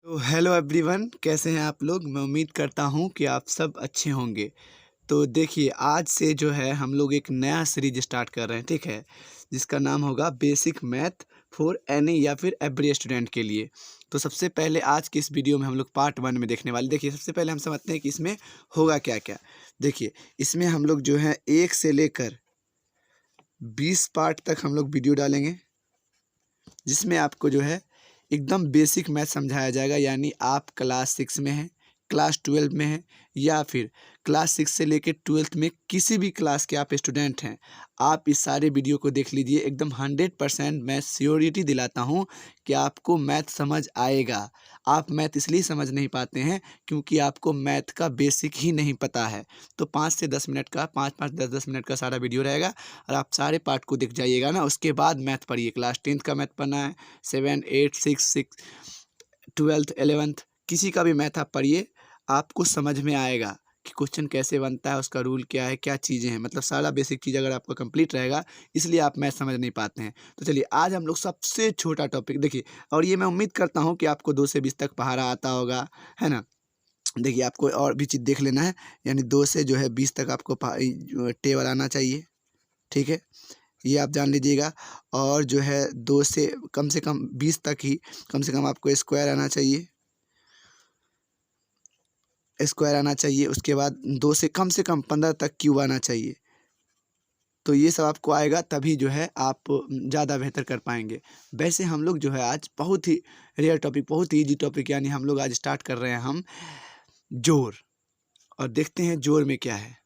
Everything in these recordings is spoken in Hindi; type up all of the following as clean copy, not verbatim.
तो हेलो एवरीवन, कैसे हैं आप लोग। मैं उम्मीद करता हूं कि आप सब अच्छे होंगे। तो देखिए, आज से जो है हम लोग एक नया सीरीज स्टार्ट कर रहे हैं, ठीक है, जिसका नाम होगा बेसिक मैथ फॉर एनी या फिर एवरी स्टूडेंट के लिए। तो सबसे पहले आज की इस वीडियो में हम लोग पार्ट 1 में देखने वाले। देखिए, सबसे पहले हम समझते हैं कि इसमें होगा क्या क्या। देखिए, इसमें हम लोग जो है 1 से लेकर 20 पार्ट तक हम लोग वीडियो डालेंगे, जिसमें आपको जो है एकदम बेसिक मैथ समझाया जाएगा। यानी आप क्लास 6 में हैं, क्लास 12 में हैं, या फिर क्लास 6 से लेकर 12th में किसी भी क्लास के आप स्टूडेंट हैं, आप इस सारे वीडियो को देख लीजिए। एकदम 100% मैं श्योरिटी दिलाता हूँ कि आपको मैथ समझ आएगा। आप मैथ इसलिए समझ नहीं पाते हैं क्योंकि आपको मैथ का बेसिक ही नहीं पता है। तो 5 से 10 मिनट का 5-5 10-10 मिनट का सारा वीडियो रहेगा, और आप सारे पार्ट को दिख जाइएगा ना। उसके बाद मैथ पढ़िए। क्लास 10th का मैथ पढ़ना है, 7 8 6 12th 11th किसी का भी मैथ आप पढ़िए, आपको समझ में आएगा कि क्वेश्चन कैसे बनता है, उसका रूल क्या है, क्या चीज़ें हैं। मतलब सारा बेसिक चीज़ अगर आपका कंप्लीट रहेगा, इसलिए आप मैथ समझ नहीं पाते हैं। तो चलिए, आज हम लोग सबसे छोटा टॉपिक देखिए, और ये मैं उम्मीद करता हूँ कि आपको 2 से 20 तक पहाड़ा आता होगा, है ना। देखिए, आपको और भी चीज़ देख लेना है। यानी 2 से जो है 20 तक आपको टेबल आना चाहिए, ठीक है, ये आप जान लीजिएगा। और जो है 2 से कम 20 तक ही कम से कम आपको स्क्वायर आना चाहिए, स्क्वायर आना चाहिए। उसके बाद 2 से कम 15 तक क्यूब आना चाहिए। तो ये सब आपको आएगा, तभी जो है आप ज़्यादा बेहतर कर पाएंगे। वैसे हम लोग जो है आज बहुत ही रेयर टॉपिक, बहुत ही ईजी टॉपिक, यानी हम लोग आज स्टार्ट कर रहे हैं हम जोड़। और देखते हैं जोड़ में क्या है।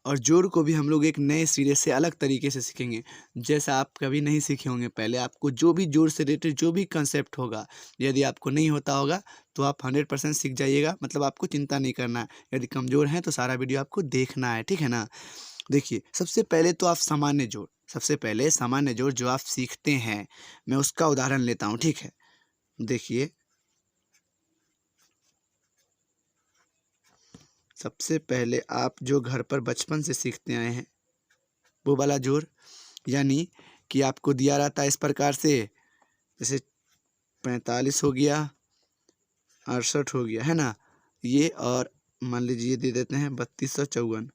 और जोड़ को भी हम लोग एक नए सिरे से अलग तरीके से सीखेंगे, जैसा आप कभी नहीं सीखे होंगे पहले। आपको जो भी जोड़ से रिलेटेड जो भी कंसेप्ट होगा, यदि आपको नहीं होता होगा तो आप 100% सीख जाइएगा। मतलब आपको चिंता नहीं करना है। यदि कमज़ोर हैं तो सारा वीडियो आपको देखना है, ठीक है ना। देखिए, सबसे पहले तो आप सामान्य जोड़, सबसे पहले सामान्य जोड़ जो आप सीखते हैं, मैं उसका उदाहरण लेता हूँ, ठीक है। देखिए, सबसे पहले आप जो घर पर बचपन से सीखते आए हैं, वो वाला जोड़, यानी कि आपको दिया रहता है इस प्रकार से, जैसे 45 हो गया, 68 हो गया, है ना। ये और मान लीजिए दे देते हैं 3254,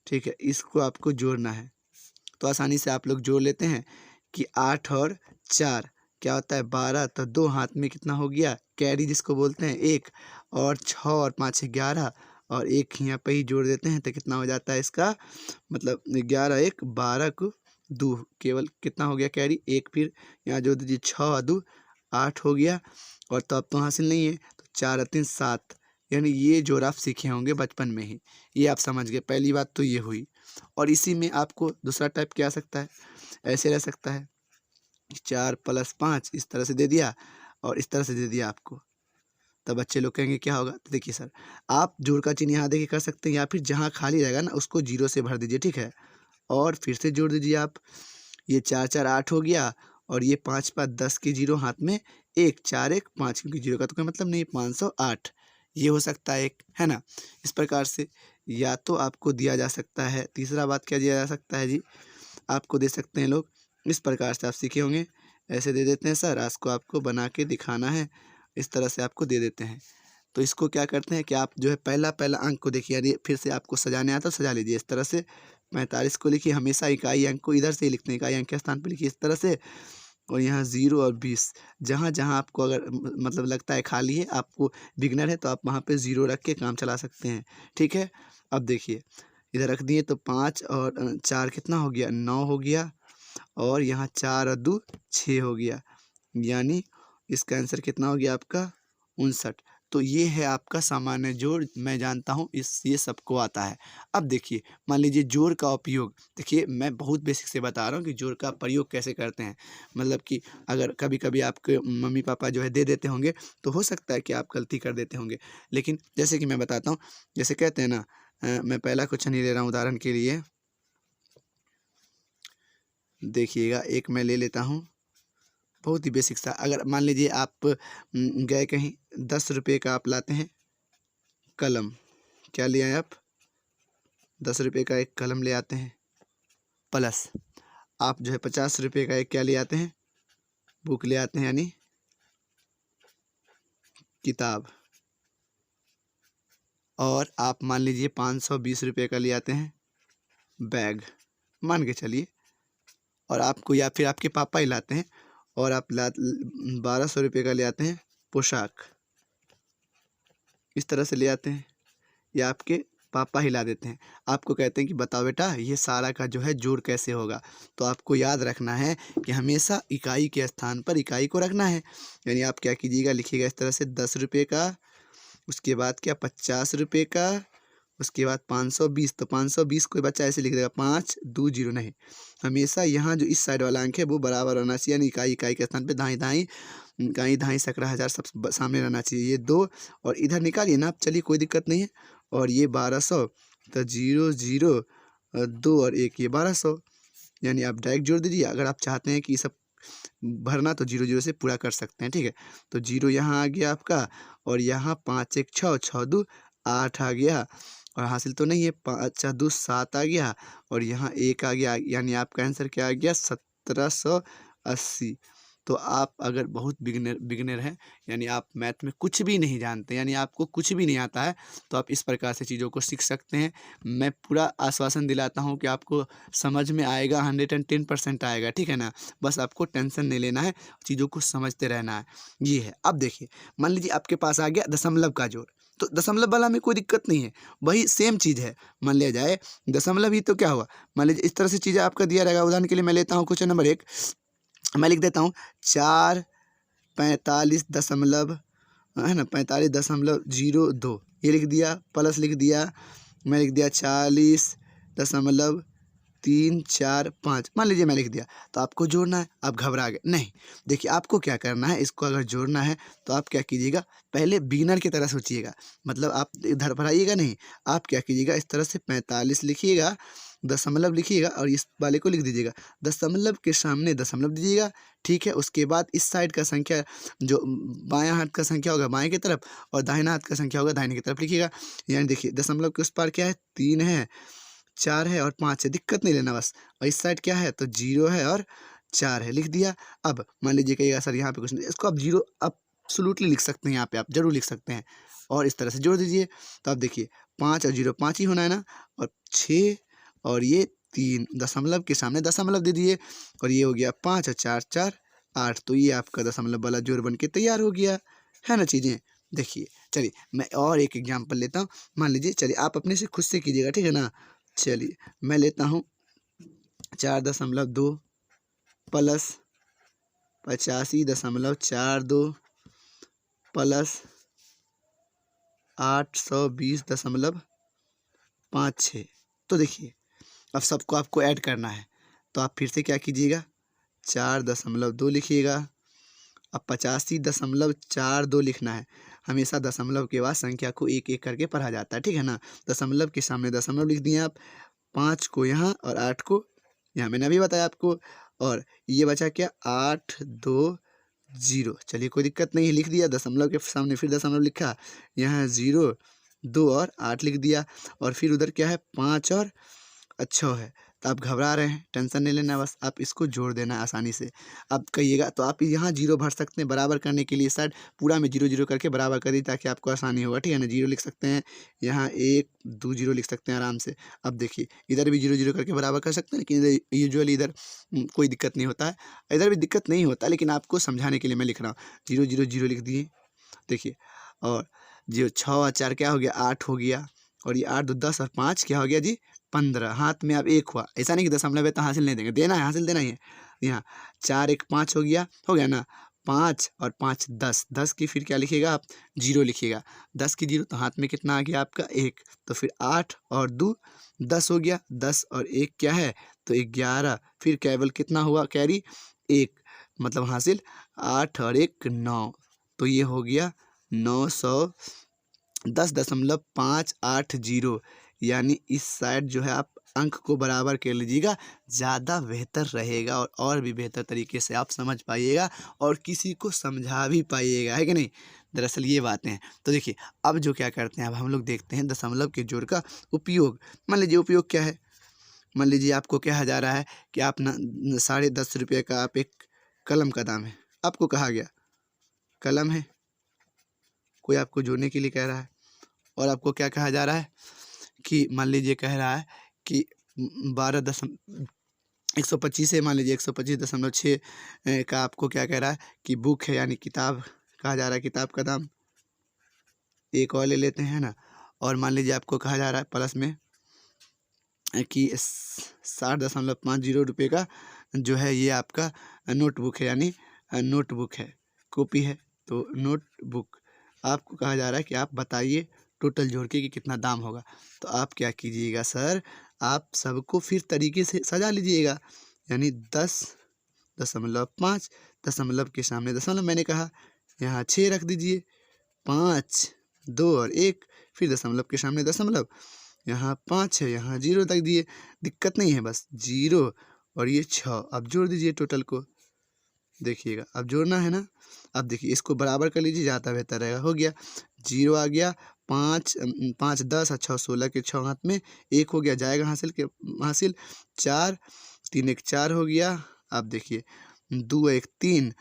ठीक है। इसको आपको जोड़ना है, तो आसानी से आप लोग जोड़ लेते हैं कि 8 और 4 क्या होता है 12। तो 2 हाथ में कितना हो गया, कैरी जिसको बोलते हैं, 1। और 6 और 5 11, और एक यहाँ पे ही जोड़ देते हैं तो कितना हो जाता है इसका, मतलब 11 1 12 को 2, केवल कितना हो गया कैरी 1। फिर यहाँ जोड़ दीजिए 6 और 2 8 हो गया। और तो अब तो हासिल नहीं है, तो 4 और 3 7। यानी ये जोड़ आप सीखे होंगे बचपन में ही, ये आप समझ गए। पहली बात तो ये हुई। और इसी में आपको दूसरा टाइप क्या आ सकता है, ऐसे रह सकता है 4 + 5 इस तरह से दे दिया, और इस तरह से दे दिया आपको। तब बच्चे लोग कहेंगे क्या होगा। तो देखिए सर, आप जोड़ का चिन्ह यहाँ देखिए कर सकते हैं, या फिर जहाँ खाली रहेगा ना उसको 0 से भर दीजिए, ठीक है। और फिर से जोड़ दीजिए आप। ये 4 4 8 हो गया, और ये 5 5 10 की 0 हाथ में 1 4 1 5, क्योंकि 0 का तो कोई मतलब नहीं, 508। ये हो सकता है एक, है ना। इस प्रकार से या तो आपको दिया जा सकता है, तीसरा बात क्या दिया जा सकता है जी, आपको दे सकते हैं लोग इस प्रकार से, आप सीखे होंगे, ऐसे दे देते हैं सर, आज को आपको बना के दिखाना है, इस तरह से आपको दे देते हैं। तो इसको क्या करते हैं कि आप जो है पहला पहला अंक को देखिए, यदि फिर से आपको सजाने आता है सजा लीजिए इस तरह से। 45 को लिखिए, हमेशा इकाई अंक को इधर से ही लिखते हैं, इकाई अंक के स्थान पर लिखिए इस तरह से। और यहाँ 0 और 20, जहाँ जहाँ आपको अगर मतलब लगता है खाली है, आपको बिगनर है, तो आप वहाँ पे 0 रख के काम चला सकते हैं, ठीक है। अब देखिए, इधर रख दिए तो 5 और 4 कितना हो गया, 9 हो गया। और यहाँ 4 और 2 6 हो गया, यानी इसका आंसर कितना हो गया आपका 59। तो ये है आपका सामान्य जोड़। मैं जानता हूँ इस ये सबको आता है। अब देखिए, मान लीजिए जोड़ का उपयोग, देखिए मैं बहुत बेसिक से बता रहा हूँ कि जोड़ का प्रयोग कैसे करते हैं। मतलब कि अगर कभी कभी आपके मम्मी पापा जो है दे देते होंगे, तो हो सकता है कि आप गलती कर देते होंगे। लेकिन जैसे कि मैं बताता हूँ, जैसे कहते हैं ना, मैं पहला क्वेश्चन ही ले रहा हूँ उदाहरण के लिए। देखिएगा, एक मैं ले लेता हूँ, बहुत ही बेसिक सा। अगर मान लीजिए आप गए कहीं, 10 रुपये का आप लाते हैं कलम, क्या ले आए आप, 10 रुपये का एक कलम ले आते हैं, प्लस आप जो है 50 रुपये का एक क्या ले आते हैं, बुक ले आते हैं, यानी किताब, और आप मान लीजिए 520 रुपये का ले आते हैं बैग, मान के चलिए, और आपको या फिर आपके पापा ही लाते हैं, और आप 1200 रुपये का ले आते हैं पोशाक, इस तरह से ले आते हैं, या आपके पापा ही ला देते हैं। आपको कहते हैं कि बताओ बेटा ये सारा का जो है जोड़ कैसे होगा। तो आपको याद रखना है कि हमेशा इकाई के स्थान पर इकाई को रखना है। यानी आप क्या कीजिएगा, लिखिएगा इस तरह से 10 रुपये का, उसके बाद क्या 50 रुपये का, उसके बाद 520। तो 520 कोई बच्चा ऐसे लिख देगा 520, नहीं, हमेशा यहाँ जो इस साइड वाला अंक है वो बराबर होना चाहिए, यानी इकाई इकाई के स्थान पे दाएं दाएं, दाएं दाएं सकरा हजार सब सामने रहना चाहिए। ये 2 और इधर निकालिए ना आप, चलिए कोई दिक्कत नहीं है। और ये 1200, तो 0 0 2 और 1, ये 1200, यानी आप डायरेक्ट जोड़ दीजिए। अगर आप चाहते हैं कि ये सब भरना तो 0 0 से पूरा कर सकते हैं, ठीक है। तो 0 यहाँ आ गया आपका, और यहाँ 5 1 6, 6 2 8 आ गया, और हासिल तो नहीं है, 5 2 7 आ गया, और यहाँ 1 आ गया, यानी आपका आंसर क्या आ गया 1780। तो आप अगर बहुत बिगनर हैं, यानी आप मैथ में कुछ भी नहीं जानते, यानी आपको कुछ भी नहीं आता है, तो आप इस प्रकार से चीज़ों को सीख सकते हैं। मैं पूरा आश्वासन दिलाता हूं कि आपको समझ में आएगा, 110% आएगा, ठीक है ना। बस आपको टेंशन नहीं लेना है, चीज़ों को समझते रहना है। ये है। अब देखिए, मान लीजिए आपके पास आ गया दशमलव का जोड़, तो दशमलव वाला में कोई दिक्कत नहीं है, वही सेम चीज़ है। मान लिया जाए दशमलव ही, तो क्या हुआ, मान लीजिए इस तरह से चीज़ें आपका दिया रहेगा। उदाहरण के लिए मैं लेता हूँ क्वेश्चन नंबर 1, मैं लिख देता हूँ 445 है ना, 45.02, ये लिख दिया, प्लस लिख दिया, मैं लिख दिया 40.345, मान लीजिए मैं लिख दिया। तो आपको जोड़ना है, आप घबरा गए नहीं। देखिए आपको क्या करना है, इसको अगर जोड़ना है तो आप क्या कीजिएगा, पहले बिगिनर की तरह सोचिएगा, मतलब आप इधर पर आइएगा नहीं, आप क्या कीजिएगा, इस तरह से 45 लिखिएगा, दशमलव लिखिएगा, और इस वाले को लिख दीजिएगा, दशमलव के सामने दशमलव दीजिएगा, ठीक है। उसके बाद इस साइड का संख्या, जो बायां हाथ का संख्या होगा बाएं की तरफ, और दाहिना हाथ का संख्या होगा दाहिने की तरफ लिखिएगा। यानी देखिए दशमलव के उस पार क्या है, 3 है, 4 है और 5 है, दिक्कत नहीं लेना बस। और इस साइड क्या है, तो 0 है और 4 है, लिख दिया। अब मान लीजिए कहिएगा सर यहाँ पे कुछ नहीं, इसको आप 0 एब्सोल्युटली लिख सकते हैं, यहाँ पे आप जरूर लिख सकते हैं, और इस तरह से जोड़ दीजिए। तो आप देखिए 5 और 0 5 ही होना है ना, और 6 और ये 3, दशमलव के सामने दशमलव दे दिए, और ये हो गया 5 और 4 4 8। तो ये आपका दशमलव वाला जोड़ बन के तैयार हो गया है ना चीज़ें। देखिए चलिए मैं और एक एग्जाम्पल लेता हूँ। मान लीजिए, चलिए आप अपने से खुद से कीजिएगा, ठीक है ना। चलिए मैं लेता हूँ 4.2 प्लस 85.42 प्लस 820.56। तो देखिए अब सबको आपको ऐड करना है, तो आप फिर से क्या कीजिएगा, 4.2 लिखिएगा। अब 85.42 लिखना है, हमेशा दशमलव के बाद संख्या को एक एक करके पढ़ा जाता है, ठीक है ना। दशमलव के सामने दशमलव लिख दिए आप, 5 को यहाँ और 8 को यहाँ, मैंने अभी बताया आपको। और ये बचा क्या, 820। चलिए कोई दिक्कत नहीं है, लिख दिया, दशमलव के सामने फिर दशमलव लिखा, यहाँ 0 2 और 8 लिख दिया। और फिर उधर क्या है, 5 और 6 है। तो आप घबरा रहे हैं, टेंशन नहीं लेना, बस आप इसको जोड़ देना है आसानी से। अब कहिएगा तो आप यहाँ 0 भर सकते हैं, बराबर करने के लिए साइड पूरा में 0 0 करके बराबर कर दीजिए, ताकि आपको आसानी होगा, ठीक है ना। 0 लिख सकते हैं, यहाँ 1 2 0 लिख सकते हैं आराम से। अब देखिए इधर भी 0 0 करके बराबर कर सकते हैं, लेकिन इधर यूजुअली इधर कोई दिक्कत नहीं होता है, इधर भी दिक्कत नहीं होता, लेकिन आपको समझाने के लिए मैं लिख रहा हूँ। 0 0 0 लिख दिए, देखिए, और जो 6 और 4 क्या हो गया, 8 हो गया, और ये 8 2 10 और 5 क्या हो गया जी, 15। हाथ में अब 1 हुआ, ऐसा नहीं कि दशमलव है तो हासिल नहीं देंगे, देना है, हासिल देना ही है। यहाँ 4 1 5 हो गया ना, 5 और 5 10, 10 की फिर क्या लिखिएगा आप, 0 लिखिएगा, 10 की 0, तो हाथ में कितना आ गया आपका 1। तो फिर 8 और 2 10 हो गया, 10 और 1 क्या है, तो 11। फिर केवल कितना हुआ कैरी, 1, मतलब हासिल 8 और 1 9। तो ये हो गया 910.580। यानी इस साइड जो है आप अंक को बराबर कर लीजिएगा, ज़्यादा बेहतर रहेगा, और भी बेहतर तरीके से आप समझ पाइएगा और किसी को समझा भी पाइएगा, है कि नहीं। दरअसल ये बातें हैं। तो देखिए अब जो क्या करते हैं, अब हम लोग देखते हैं दशमलव के जोड़ का उपयोग। मान लीजिए उपयोग क्या है, मान लीजिए आपको कहा जा रहा है कि आप ना 10.5 रुपये का आप एक कलम का दाम है, आपको कहा गया कलम है, कोई आपको जोड़ने के लिए कह रहा है और आपको क्या कहा जा रहा है कि मान लीजिए कह रहा है कि 125 है, मान लीजिए 125.6 का आपको क्या कह रहा है कि बुक है यानी किताब कहा जा रहा है, किताब का दाम। एक और ले लेते हैं ना, और मान लीजिए आपको कहा जा रहा है प्लस में कि 60.50 रुपये का जो है ये आपका नोटबुक है, यानी नोटबुक है, कॉपी है। तो नोटबुक आपको कहा जा रहा है कि आप बताइए टोटल जोड़ के कि कितना दाम होगा। तो आप क्या कीजिएगा सर, आप सबको फिर तरीके से सजा लीजिएगा, यानी 10.5 दशमलव के सामने दशमलव मैंने कहा, यहाँ 6 रख दीजिए, 5, 2 और 1, फिर दशमलव के सामने दशमलव, यहाँ 5 है, यहाँ 0 तक दिए, दिक्कत नहीं है, बस 0 और ये 6। अब जोड़ दीजिए टोटल को, देखिएगा अब जोड़ना है ना। अब देखिए इसको बराबर कर लीजिए, ज़्यादा बेहतर रहेगा। हो गया 0 आ गया, 5 5 10 और 6 16 के 6 हाथ में 1 हो गया, जाएगा हासिल 4 3 1 4 हो गया। अब देखिए 2 1 3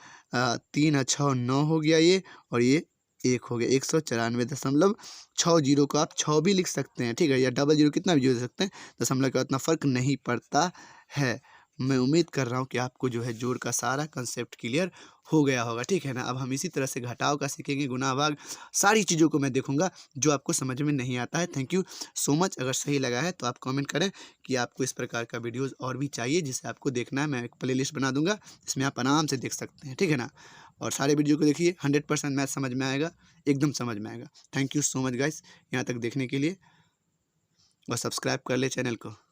3 और 6 9 हो गया ये, और ये 1 हो गया। 194.60 को आप 6 भी लिख सकते हैं, ठीक है, या डबल 0 कितना भी जोड़ सकते हैं, दशमलव का उतना फ़र्क नहीं पड़ता है। मैं उम्मीद कर रहा हूँ कि आपको जो है जोड़ का सारा कंसेप्ट क्लियर हो गया होगा, ठीक है ना। अब हम इसी तरह से घटाव का सीखेंगे, गुणा भाग, सारी चीज़ों को मैं देखूंगा जो आपको समझ में नहीं आता है। Thank you so much. अगर सही लगा है तो आप कमेंट करें कि आपको इस प्रकार का वीडियोज़ और भी चाहिए जिसे आपको देखना है। मैं एक प्ले लिस्ट बना दूंगा जिसमें आप आराम से देख सकते हैं, ठीक है ना। और सारे वीडियो को देखिए, 100% मैथ समझ में आएगा, एकदम समझ में आएगा। Thank you so much guys यहाँ तक देखने के लिए, और सब्सक्राइब कर ले चैनल को।